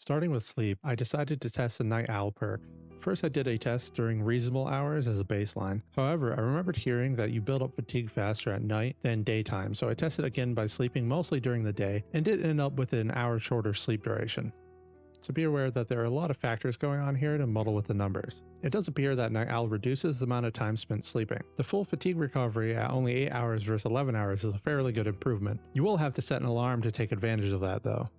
Starting with sleep, I decided to test the night owl perk. First, I did a test during reasonable hours as a baseline. However, I remembered hearing that you build up fatigue faster at night than daytime, so I tested again by sleeping mostly during the day and did end up with an hour shorter sleep duration. So be aware that there are a lot of factors going on here to muddle with the numbers. It does appear that night owl reduces the amount of time spent sleeping. The full fatigue recovery at only 8 hours versus 11 hours is a fairly good improvement. You will have to set an alarm to take advantage of that though.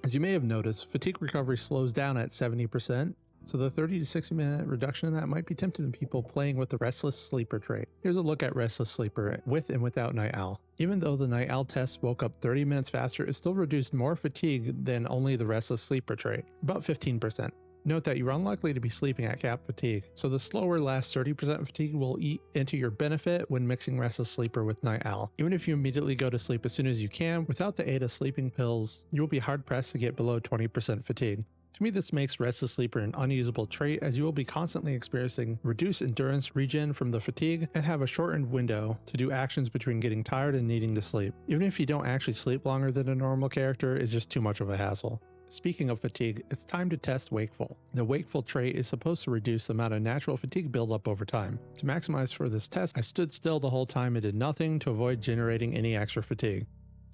As you may have noticed, fatigue recovery slows down at 70%, so the 30 to 60 minute reduction in that might be tempting to people playing with the Restless Sleeper trait. Here's a look at Restless Sleeper with and without Night Owl. Even though the Night Owl test woke up 30 minutes faster, it still reduced more fatigue than only the Restless Sleeper trait, about 15%. Note that you're unlikely to be sleeping at cap fatigue, so the slower last 30% fatigue will eat into your benefit when mixing Restless Sleeper with Night Owl. Even if you immediately go to sleep as soon as you can, without the aid of sleeping pills, you will be hard pressed to get below 20% fatigue. To me, this makes Restless Sleeper an unusable trait, as you will be constantly experiencing reduced endurance regen from the fatigue and have a shortened window to do actions between getting tired and needing to sleep. Even if you don't actually sleep longer than a normal character, it's just too much of a hassle. Speaking of fatigue, it's time to test wakeful. The wakeful trait is supposed to reduce the amount of natural fatigue buildup over time. To maximize for this test, I stood still the whole time and did nothing to avoid generating any extra fatigue.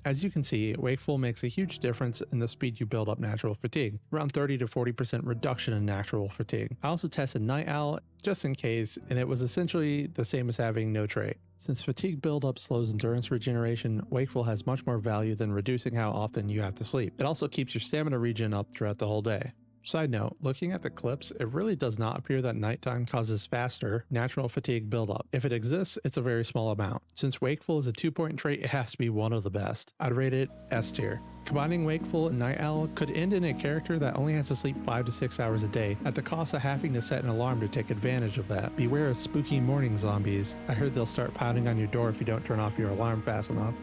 As you can see, wakeful makes a huge difference in the speed you build up natural fatigue, around 30 to 40% reduction in natural fatigue. I also tested Night Owl just in case, and it was essentially the same as having no trait. Since fatigue buildup slows endurance regeneration, wakeful has much more value than reducing how often you have to sleep. It also keeps your stamina regen up throughout the whole day. Side note, looking at the clips, it really does not appear that nighttime causes faster natural fatigue buildup. If it exists, it's a very small amount. Since wakeful is a 2-point trait, it has to be one of the best. I'd rate it S tier. Combining wakeful and night owl could end in a character that only has to sleep 5 to 6 hours a day, at the cost of having to set an alarm to take advantage of that. Beware of spooky morning zombies. I heard they'll start pounding on your door if you don't turn off your alarm fast enough.